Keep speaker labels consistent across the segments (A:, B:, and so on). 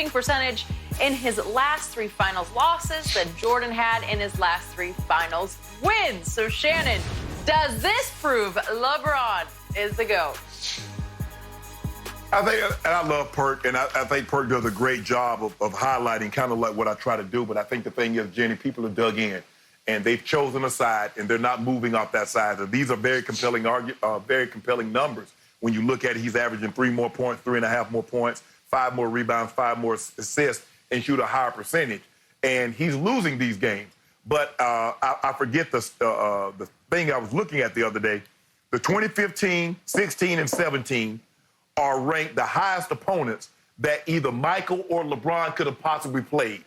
A: shooting percentage in his last 3 finals losses than Jordan had in his last 3 finals wins. So, Shannon, does this prove LeBron is the GOAT?
B: I think, and I love Perk, and I think Perk does a great job of highlighting kind of like what I try to do. But I think the thing is, Jenny, people are dug in, and they've chosen a side, and they're not moving off that side. So these are very compelling numbers. When you look at it, he's averaging 3 more points, 3.5 more points, 5 more rebounds, 5 more assists, and shoot a higher percentage. And he's losing these games. But I forget the thing I was looking at the other day. The 2015, 16, and 17 are ranked the highest opponents that either Michael or LeBron could have possibly played.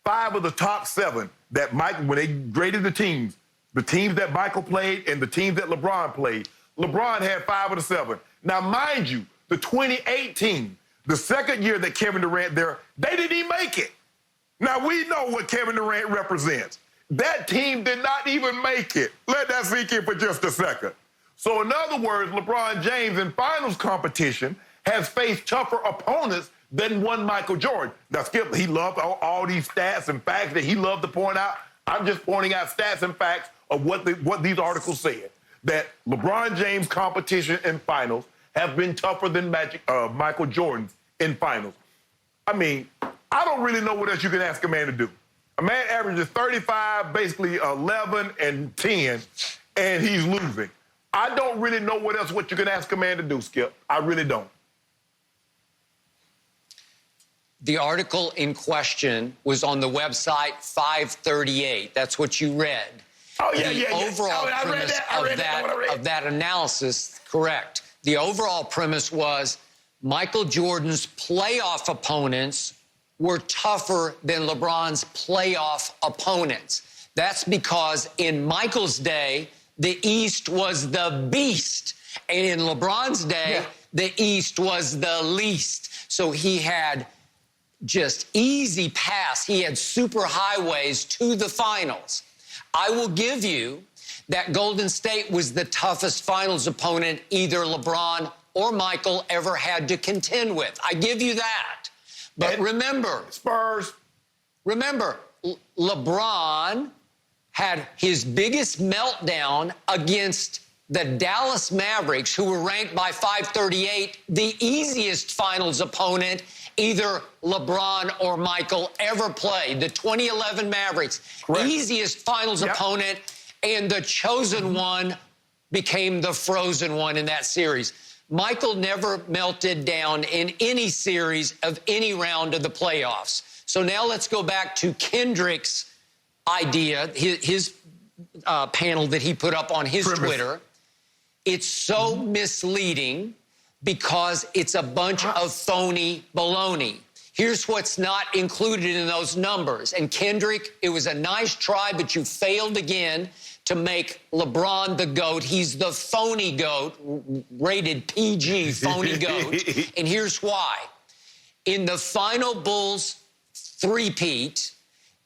B: 5 of the top 7 that Michael, when they graded the teams that Michael played and the teams that LeBron played, LeBron had 5 of the 7. Now, mind you, the 2018, the second year that Kevin Durant there, they didn't even make it. Now, we know what Kevin Durant represents. That team did not even make it. Let that sink in for just a second. So, in other words, LeBron James in finals competition has faced tougher opponents than one Michael Jordan. Now, Skip, he loved all these stats and facts that he loved to point out. I'm just pointing out stats and facts of what these articles said. That LeBron James competition in finals have been tougher than Michael Jordan in finals. I mean, I don't really know what else you can ask a man to do. A man averages 35, basically 11 and 10, and he's losing. I don't really know what you can ask a man to do, Skip. I really don't.
C: The article in question was on the website 538. That's what you read.
B: Oh, yeah,
C: the overall premise of that analysis, correct. The overall premise was Michael Jordan's playoff opponents were tougher than LeBron's playoff opponents. That's because in Michael's day, the East was the beast. And in LeBron's day, the East was the least. So he had just easy pass. He had super highways to the finals. I will give you that Golden State was the toughest finals opponent either LeBron or Michael ever had to contend with. I give you that. But remember,
B: Spurs.
C: Remember, LeBron had his biggest meltdown against the Dallas Mavericks, who were ranked by 538, the easiest finals opponent either LeBron or Michael ever played. The 2011 Mavericks, easiest finals opponent, and the chosen one became the frozen one in that series. Michael never melted down in any series of any round of the playoffs. So now let's go back to Kendrick's idea, his panel that he put up on his Twitter. It's so misleading because it's a bunch of phony baloney. Here's what's not included in those numbers. And Kendrick, it was a nice try, but you failed again to make LeBron the GOAT. He's the phony GOAT, rated PG, phony GOAT. And here's why. In the final Bulls three-peat,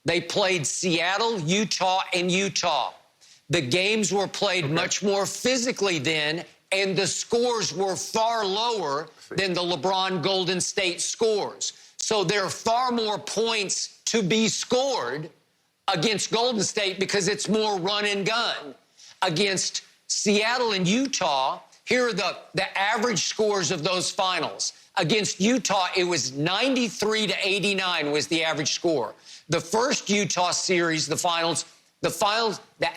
C: they played Seattle, Utah, and Utah. The games were played much more physically then, and the scores were far lower than the LeBron Golden State scores. So there are far more points to be scored against Golden State because it's more run and gun. Against Seattle and Utah, here are the average scores of those finals. Against Utah, it was 93 to 89 was the average score. The first Utah series, the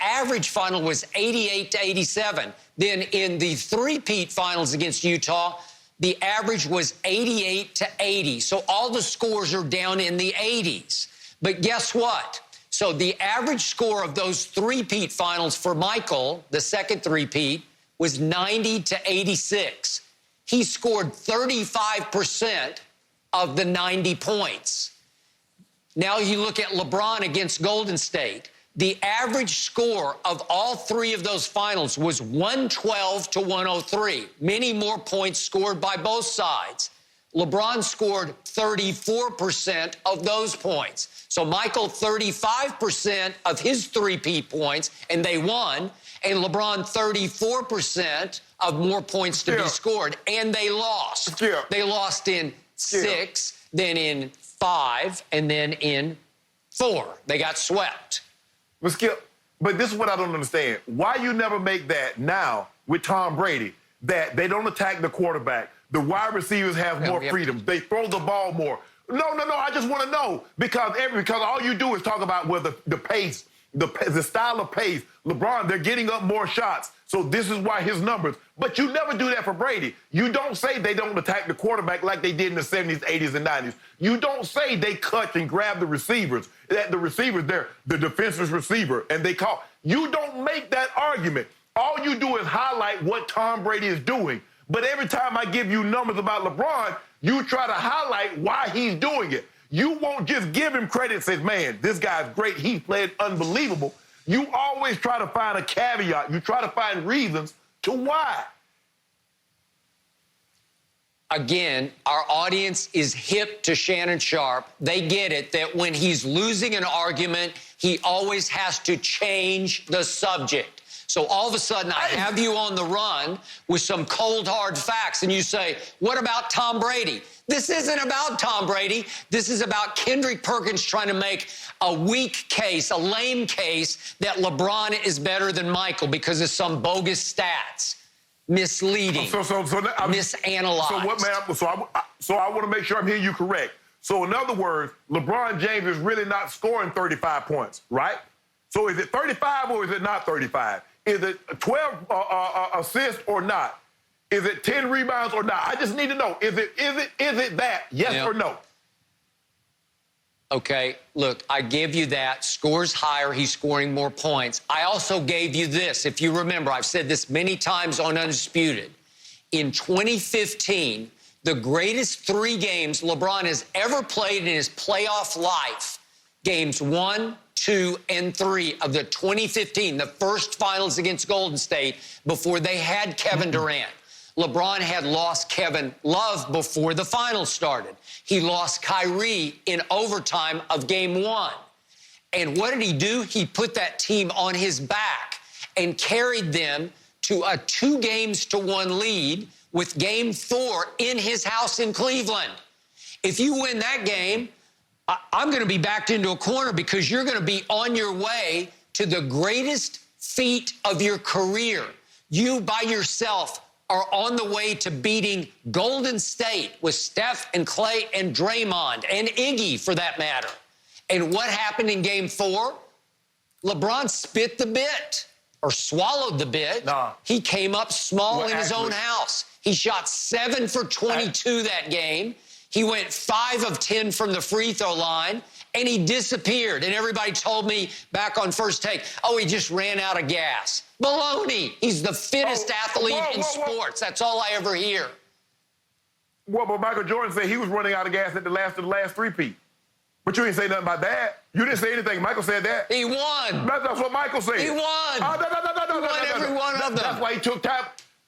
C: average final was 88 to 87. Then in the three-peat finals against Utah, the average was 88 to 80. So all the scores are down in the 80s. But guess what? So the average score of those three-peat finals for Michael, the second three-peat, was 90 to 86. He scored 35% of the 90 points. Now you look at LeBron against Golden State. The average score of all 3 of those finals was 112 to 103. Many more points scored by both sides. LeBron scored 34% of those points. So Michael, 35% of his three-peat points, and they won. And LeBron, 34% of more points to be scored, and they lost. They lost in 6, then in 5, and then in 4. They got swept.
B: But Skip, but this is what I don't understand. Why you never make that now with Tom Brady, that they don't attack the quarterback. The wide receivers have more freedom. They throw the ball more. No. I just want to know because all you do is talk about the pace, the style of pace. LeBron, they're getting up more shots. So this is why his numbers. But you never do that for Brady. You don't say they don't attack the quarterback like they did in the 70s, 80s, and 90s. You don't say they cut and grab the receivers. That the receivers, they're the defensive receiver, and they call. You don't make that argument. All you do is highlight what Tom Brady is doing. But every time I give you numbers about LeBron, you try to highlight why he's doing it. You won't just give him credit and say, man, this guy's great. He played unbelievable. You always try to find a caveat. You try to find reasons to why.
C: Again, our audience is hip to Shannon Sharp. They get it that when he's losing an argument, he always has to change the subject. So all of a sudden, I have you on the run with some cold, hard facts, and you say, what about Tom Brady? This isn't about Tom Brady. This is about Kendrick Perkins trying to make a weak case, a lame case, that LeBron is better than Michael because of some bogus stats. Misleading, misanalyzed.
B: So what, man? So I want to make sure I'm hearing you correct. So in other words, LeBron James is really not scoring 35 points, right? So is it 35 or is it not 35? Is it 12 assists or not? Is it 10 rebounds or not? I just need to know. Is it that? Yes or no?
C: Okay, look, I give you that. Scores higher, he's scoring more points. I also gave you this. If you remember, I've said this many times on Undisputed. In 2015, the greatest 3 games LeBron has ever played in his playoff life, games 1, 2, and 3 of the 2015, the first finals against Golden State, before they had Kevin Durant. LeBron had lost Kevin Love before the finals started. He lost Kyrie in overtime of game 1. And what did he do? He put that team on his back and carried them to a 2-1 lead with game 4 in his house in Cleveland. If you win that game, I'm going to be backed into a corner because you're going to be on your way to the greatest feat of your career. You by yourself are on the way to beating Golden State with Steph and Clay and Draymond and Iggy, for that matter. And what happened in game 4? LeBron spit the bit or swallowed the bit.
B: Nah.
C: He came up small in his own house. He shot 7 for 22 that game. He went 5 of 10 from the free throw line, and he disappeared. And everybody told me back on First Take, oh, he just ran out of gas. Baloney. He's the fittest athlete in sports. That's all I ever hear.
B: Well, but Michael Jordan said he was running out of gas at the last three-peat. But you didn't say nothing about that. You didn't say anything. Michael said that.
C: He won.
B: That's what Michael said.
C: He won.
B: No.
C: He won every one of them.
B: That's why he took time.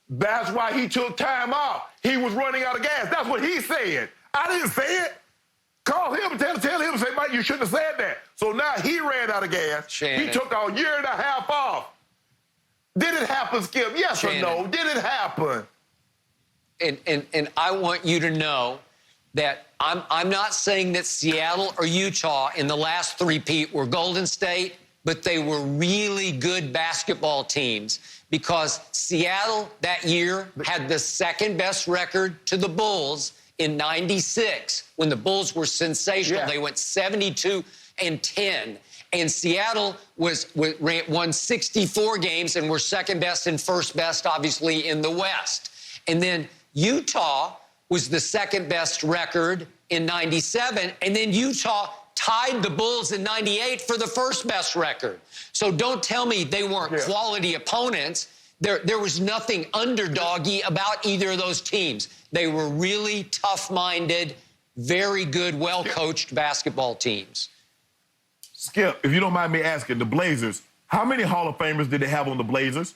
B: That's why he took time off. He was running out of gas. That's what he said. I didn't say it. Call him and tell him, say, Mike, you shouldn't have said that. So now he ran out of gas.
C: Shannon.
B: He took a year and a half off. Did it happen, Skip? Yes
C: Shannon.
B: or no? Did it happen?
C: And I want you to know that I'm not saying that Seattle or Utah in the last three-peat were Golden State, but they were really good basketball teams because Seattle that year had the second-best record to the Bulls in '96 when the Bulls were sensational.
B: Yeah.
C: They went 72-10. And Seattle won 64 games and were second best and first best, obviously, in the West. And then Utah was the second best record in '97. And then Utah tied the Bulls in '98 for the first best record. So don't tell me they weren't quality opponents. There was nothing underdoggy about either of those teams. They were really tough-minded, very good, well-coached basketball teams.
B: Skip, if you don't mind me asking, the Blazers, how many Hall of Famers did they have on the Blazers?